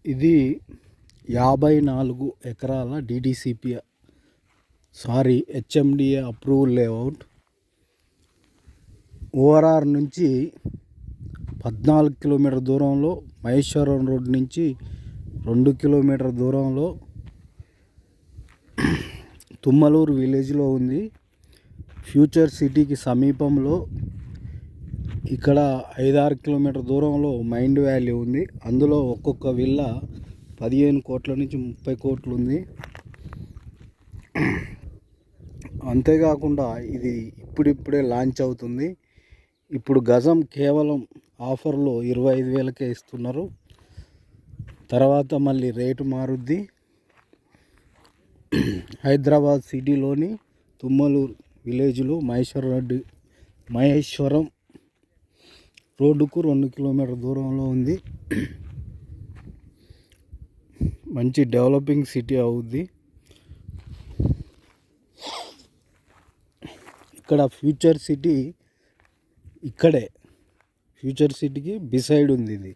ఇది 54 ఎకరాల HMDA approval layout. ORR నుంచి 14 కిలోమీటర్ దూరంలో, మహేశ్వరం రోడ్ నుంచి 2 కిలోమీటర్ దూరంలో తుమ్మలూరు విలేజ్లో ఉంది. ఫ్యూచర్ సిటీకి సమీపంలో ఇక్కడ 5-6 కిలోమీటర్ దూరంలో మైండ్ వ్యాలీ ఉంది. అందులో ఒక్కొక్క విల్లా 15 కోట్ల నుంచి 30 కోట్లు ఉంది. అంతేకాకుండా ఇది ఇప్పుడిప్పుడే లాంచ్ అవుతుంది. ఇప్పుడు గజం కేవలం ఆఫర్లో 25,000కే ఇస్తున్నారు. తర్వాత మళ్ళీ రేటు మారుద్ది. హైదరాబాద్ సిటీలోని తుమ్మలూరు విలేజ్లో మహేశ్వరం రోడ్డుకు 2 కిలోమీటర్ దూరంలో ఉంది. మంచి డెవలపింగ్ సిటీ అవుద్ది. ఇక్కడ ఫ్యూచర్ సిటీ ఇక్కడే, ఫ్యూచర్ సిటీకి బిసైడ్ ఉంది ఇది.